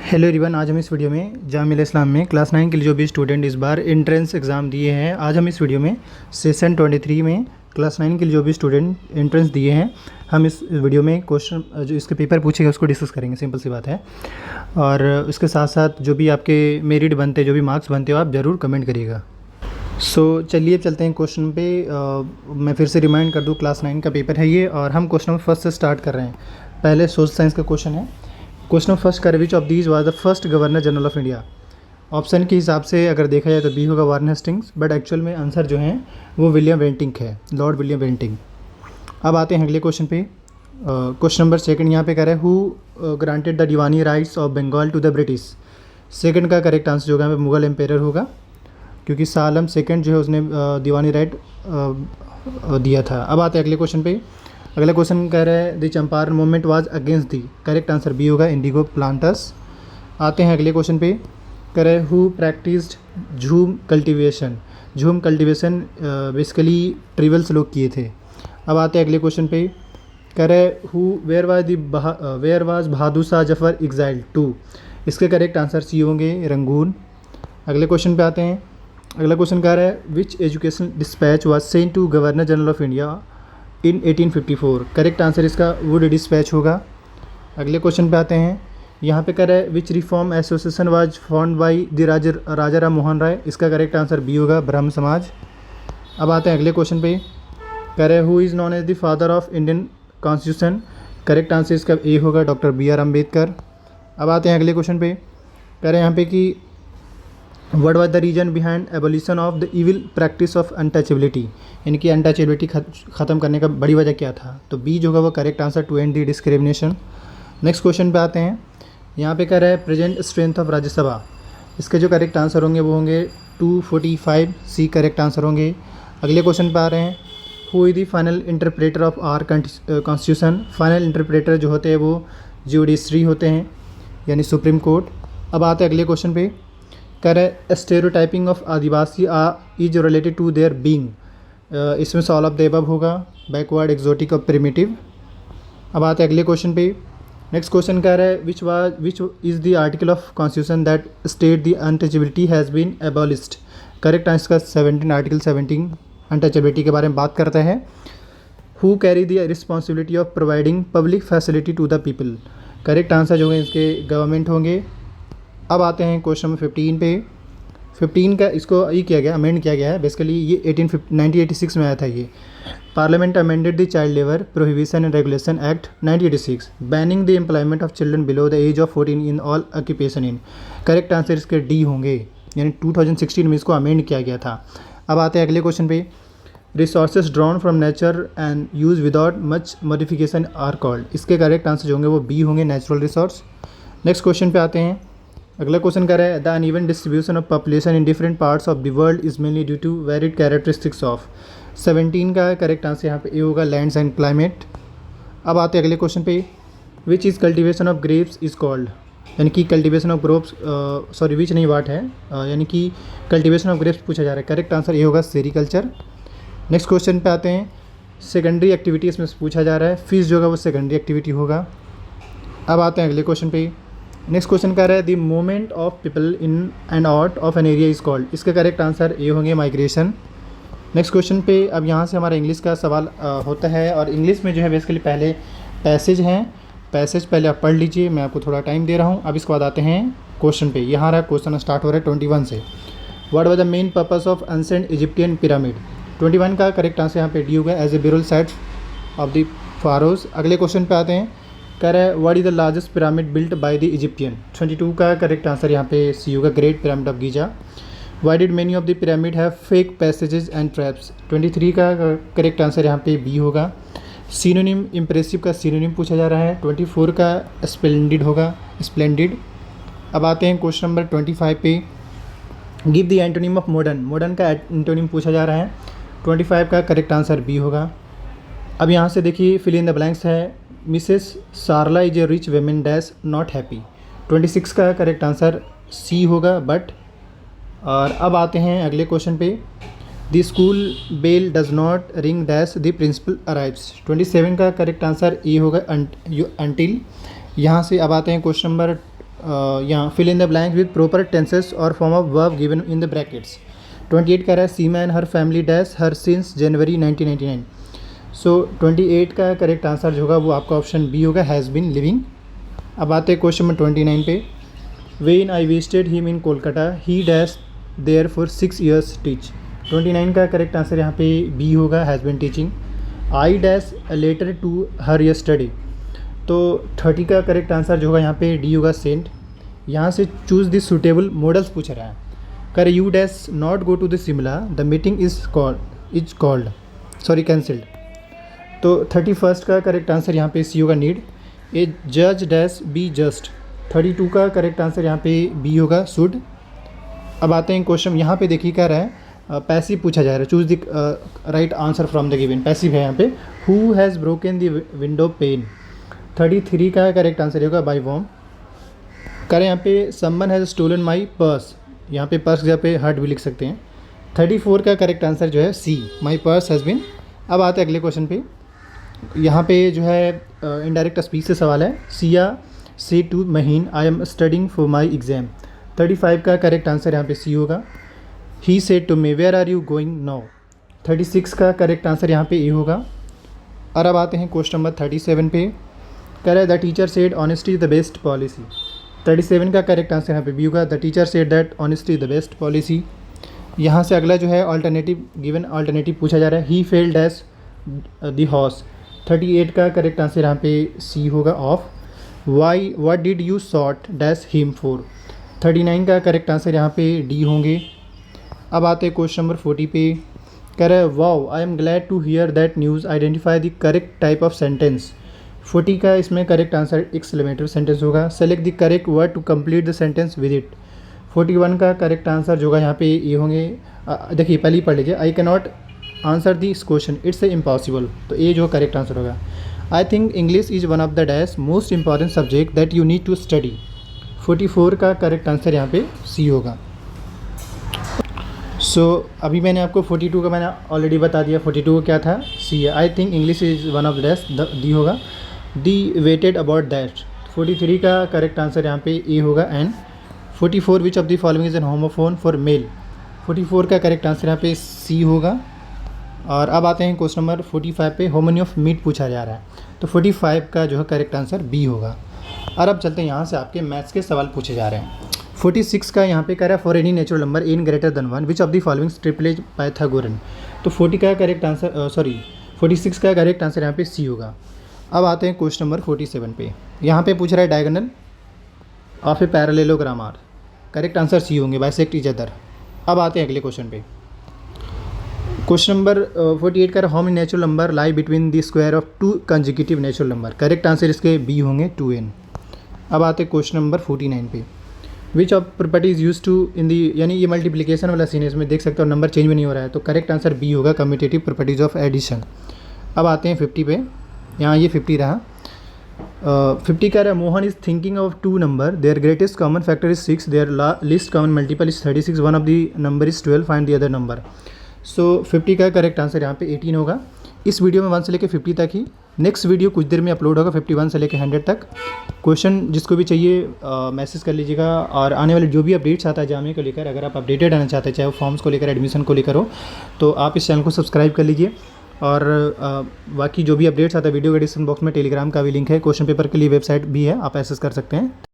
Hello everyone, आज हम इस वीडियो में जामिया इस्लाम में क्लास 9 के लिए जो भी स्टूडेंट इस बार एंट्रेंस एग्ज़ाम दिए हैं, आज हम इस वीडियो में सेशन 23 में क्लास 9 के लिए जो भी स्टूडेंट एंट्रेंस दिए हैं, हम इस वीडियो में क्वेश्चन जो इसके पेपर पूछेगा उसको डिस्कस करेंगे। सिंपल सी बात है। और उसके साथ साथ जो भी आपके मेरिट बनते, जो भी मार्क्स बनते हो, आप ज़रूर कमेंट करिएगा। चलिए चलते हैं क्वेश्चन पे। मैं फिर से रिमाइंड कर दूँ, क्लास 9 का पेपर है ये, और हम क्वेश्चन नंबर फर्स्ट से स्टार्ट कर रहे हैं। पहले सोशल साइंस का क्वेश्चन है। क्वेश्चन फर्स्ट कर which of these was the first governor general of India. Option के हिसाब से अगर देखा जाए तो बी होगा वारन हेस्टिंग्स, बट एक्चुअल में आंसर जो है वो विलियम बेंटिंक है, लॉर्ड विलियम बेंटिंक। अब आते हैं अगले क्वेश्चन पे। क्वेश्चन नंबर सेकंड यहाँ पे कह रहा है who granted the diwani rights of Bengal to the British. Second का करेक्ट आंसर जो होगा यहाँ पे मुगल एम्पेयर होगा, क्योंकि सालम सेकंड जो है उसने दीवानी राइट दिया था। अब आते हैं अगले क्वेश्चन पे। अगला क्वेश्चन कह रहा है the Champaran movement was against the. Correct answer B होगा, इंडिगो प्लांटर्स। आते हैं अगले क्वेश्चन पे। कह रहे who practised jhum cultivation. Jhum cultivation basically tribals लोग किए थे। अब आते हैं अगले क्वेश्चन पे। कह रहे who where was Bahadur Shah Zafar exiled to. इसके करेक्ट आंसर सी होंगे, रंगून। अगले क्वेश्चन पे आते हैं। अगला क्वेश्चन कह रहा है which education dispatch was sent to governor general of India in 1854। Correct answer इसका वुड डिस्पैच होगा। अगले क्वेश्चन पे आते हैं। यहाँ पे कह रहा है which reform association was found by the Raja Ram Mohan Roy. इसका करेक्ट आंसर बी होगा, ब्रह्म समाज। अब आते हैं अगले क्वेश्चन पे। कह रहे हैं who is known as the father of Indian constitution. Correct answer इसका ए होगा, डॉक्टर बी आर अम्बेडकर। अब आते हैं अगले क्वेश्चन पे। कह रहे हैं यहाँ पे कि what was the reason behind abolition of the evil practice of untouchability. यानी कि अनटचेबिलिटी ख़त्म करने का बड़ी वजह क्या था, तो बी जो होगा वो correct answer to end the discrimination. Next question पे आते हैं। यहाँ पे कह रहा है प्रेजेंट स्ट्रेंथ ऑफ राज्यसभा। इसके जो करेक्ट आंसर होंगे वो होंगे 245, सी करेक्ट आंसर होंगे। अगले क्वेश्चन पे आ रहे हैं who is the final interpreter of our constitution. Final interpreter जो होते हैं वो जुडिशरी होते हैं, यानी सुप्रीम कोर्ट। अब आते हैं अगले क्वेश्चन पे। कह रहे हैं stereotyping of Adivasi is related to their being. इसमें से ऑल ऑफ द अबव होगा, बैकवर्ड, एक्जोटिक और प्रिमिटिव। अब आते हैं अगले क्वेश्चन पे। नेक्स्ट क्वेश्चन कह रहा है which is the article of constitution that state the untouchability has been abolished. Correct answer का 17, आर्टिकल 17 अनटचेबिलिटी के बारे में बात करता है। Who carry the responsibility of providing public facility to the people. Correct answer जो है इसके गवर्नमेंट होंगे। अब आते हैं क्वेश्चन नंबर 15 पे। 15 का इसको ये किया गया, अमेंड किया गया है। बेसिकली ये 1986 में आया था। ये parliament amended the child labour prohibition and regulation act 1986 banning the employment of children below the age of 14 in all occupation in. Correct answer इसके डी होंगे, यानी 2016 में इसको अमेंड किया गया था। अब आते हैं अगले क्वेश्चन पे। Resources drawn from nature and use without much modification are called. इसके करेक्ट आंसर जो होंगे वो बी होंगे, नेचुरल रिसोर्स। नेक्स्ट क्वेश्चन पे आते हैं। अगला क्वेश्चन कर रहा है the uneven distribution of population in different parts of the world is mainly due to varied characteristics of. 17 का करेक्ट आंसर यहाँ पे ए होगा, लैंड्स एंड क्लाइमेट। अब आते हैं अगले क्वेश्चन पे। Which is cultivation of grapes is called. यानी कि cultivation of grapes, sorry which नहीं वाट है, यानी कि कल्टिवेशन ऑफ ग्रेप्स पूछा जा रहा है। करेक्ट आंसर ये होगा, सेरिकल्चर। नेक्स्ट क्वेश्चन पे आते हैं। सेकेंडरी एक्टिविटी इसमें पूछा जा रहा है, फिश जो होगा वो सेकेंडरी एक्टिविटी होगा। अब आते हैं अगले क्वेश्चन पे। नेक्स्ट क्वेश्चन कह रहा है the movement of people in and out of an area is called. इसका करेक्ट आंसर ये होंगे, माइग्रेशन। नेक्स्ट क्वेश्चन पे अब यहाँ से हमारा इंग्लिश का सवाल होता है, और इंग्लिश में जो है बेसिकली पहले पैसेज हैं। पैसेज पहले आप पढ़ लीजिए, मैं आपको थोड़ा टाइम दे रहा हूँ। अब इसके बाद आते हैं क्वेश्चन पे। यहाँ रहा क्वेश्चन स्टार्ट हो रहा है 21 से। What was the main purpose of ancient Egyptian pyramid. 21 का करेक्ट आंसर यहाँ पे डी होगा, as a burial site of the pharaohs. अगले क्वेश्चन पे आते हैं। कह रहा है what is the largest pyramid built by the Egyptian. 22 का करेक्ट आंसर यहाँ पे सी होगा, great pyramid of Giza. Why did many of the pyramid have fake passages and traps. 23 का करेक्ट आंसर यहाँ पे बी होगा। सिनोनिम, इम्प्रेसिव का synonym पूछा जा रहा है। 24 का स्प्लेंडिड होगा, स्प्लेंडिड। अब आते हैं क्वेश्चन नंबर 25 पे। Give the antonym of modern. Modern का एंटोनिम पूछा जा रहा है। 25 का करेक्ट आंसर बी होगा। अब यहाँ से देखिए फिल इन द ब्लैंक्स है। Mrs Sarla is a rich women dash not happy. 26 का करेक्ट आंसर सी होगा, बट। और अब आते हैं अगले क्वेश्चन पे। The school bell does not ring dash the principal arrives. 27 का करेक्ट आंसर ए होगा, अंटिल। यहाँ से अब आते हैं क्वेश्चन नंबर यहाँ fill in the blank with proper tenses और form of verb given in the brackets. 28 कह रहा है Seema and her family dash her since January 1999। So 28 का करेक्ट आंसर जो होगा वो आपका ऑप्शन बी होगा, हैज़ बीन लिविंग। अब आते हैं क्वेश्चन नंबर 29 पे। When I visited him in Kolkata he dash there for 6 years teach. 29 का करेक्ट आंसर यहाँ पे बी होगा, has been teaching. I dash letter to her yesterday, तो 30 का करेक्ट आंसर जो होगा यहाँ पे डी होगा, सेंट। यहाँ से चूज़ द सुटेबल मॉडल्स पूछ रहा है। कर you dash not go to the Shimla the meeting is called cancelled, तो 31 का करेक्ट आंसर यहाँ पे सी होगा, नीड। ए जज डैश बी जस्ट। 32 का करेक्ट आंसर यहाँ पे बी होगा, शुड। अब आते हैं क्वेश्चन, यहाँ पे देखिए क्या रहा है, पैसिव पूछा जा रहा है। Choose the right answer from the given, passive है यहाँ पे। Who has broken the window pane. 33 का करेक्ट आंसर होगा, बाय वॉम। करें यहाँ पे someone has stolen my purse, यहाँ पे पर्स जगह पे हर्ट भी लिख सकते हैं। 34 का करेक्ट आंसर जो है सी, माई पर्स हैज़ बीन। अब आते हैं अगले क्वेश्चन पे। यहाँ पे जो है इनडायरेक्ट स्पीच से सवाल है। सिया से टू महीन I am studying for my exam. 35 का करेक्ट आंसर यहाँ पे सी होगा। He said to me where are you going now. 36 का करेक्ट आंसर यहाँ पे ए होगा। और अब आते हैं क्वेश्चन नंबर 37 पे। कह रहा है the teacher said honesty is the best policy. 37 का करेक्ट आंसर यहाँ पे बी होगा, the teacher said that honesty is the best policy. यहाँ से अगला जो है ऑल्टरनेटिव, गिवन ऑल्टरनेटिव पूछा जा रहा है। He failed dash the horse. 38 का करेक्ट आंसर यहाँ पे सी होगा, off. Why what did you sought dash him for. 39 का करेक्ट आंसर यहाँ पे डी होंगे। अब आते हैं क्वेश्चन नंबर 40 पे। कह रहा है wow I am glad to hear that news, identify the correct type of sentence. 40 का इसमें करेक्ट आंसर एक्सक्लेमेटरी सेंटेंस होगा। Select the correct word to complete the sentence with it. 41 का करेक्ट आंसर जो होगा यहाँ पे ये होंगे, देखिए पहले ही पढ़ लीजिए। I can not answer this question, it's impossible, तो ये जो करेक्ट आंसर होगा। I think English is one of the dash most important subject that you need to study. 44 का करेक्ट आंसर यहाँ पे सी होगा। अभी मैंने आपको 42 का मैंने ऑलरेडी बता दिया। 42 का क्या था, सी है। आई think English is one of the dash, D होगा, दी वेटेड अबाउट दैट। 43 का करेक्ट आंसर यहाँ पे ए होगा, and. 44 which of the following is an homophone for male. 44 का करेक्ट आंसर यहाँ पे सी होगा। और अब आते हैं क्वेश्चन नंबर 45 पे। हाउ ऑफ मीट पूछा जा रहा है, तो 45 का जो है करेक्ट आंसर बी होगा। और अब चलते हैं यहाँ से आपके मैथ्स के सवाल पूछे जा रहे हैं। 46 का यहाँ पे कह रहा है for any natural number N greater than 1 which of the following triplets Pythagorean. तो 40 का करेक्ट आंसर 46 का करेक्ट आंसर यहाँ पे सी होगा। अब आते हैं क्वेश्चन नंबर 47 पे। यहाँ पे पूछ रहा है diagonal of a parallelogram are, correct answer C होंगे, बाइसेक्ट ईच अदर। अब आते हैं अगले क्वेश्चन पे। क्वेश्चन नंबर 48 का how many natural number lie between the square of 2 consecutive natural number. Correct answer इसके बी होंगे, 2n। अब आते हैं क्वेश्चन नंबर 49 पे। Which of properties use to in the, यानी ये मल्टीप्लिकेशन वाला सीन है, इसमें देख सकते हो नंबर चेंज भी नहीं हो रहा है, तो करेक्ट आंसर बी होगा, कम्यूटेटिव प्रॉपर्टीज ऑफ एडिशन। अब आते हैं 50 पे। यहाँ ये 50 रहा। 50 कह रहा है Mohan is thinking of 2 number, their greatest common factor is 6, their least common multiple is 36, one of the number is 12, find the other number. 50 का करेक्ट आंसर यहाँ पे 18 होगा। इस वीडियो में 1 से लेकर 50 तक ही। नेक्स्ट वीडियो कुछ देर में अपलोड होगा 51 से लेकर 100 तक। क्वेश्चन जिसको भी चाहिए मैसेज कर लीजिएगा। और आने वाले जो भी अपडेट्स आता है जामिया को लेकर, अगर आप अपडेटेड रहना चाहते हैं, चाहे वो फॉर्म्स को लेकर, एडमिशन को लेकर हो, तो आप इस चैनल को सब्सक्राइब कर लीजिए। और बाकी जो भी अपडेट्स आता है वीडियो के डिस्क्रिप्शन बॉक्स में टेलीग्राम का भी लिंक है, क्वेश्चन पेपर के लिए वेबसाइट भी है, आप एक्सेस कर सकते हैं।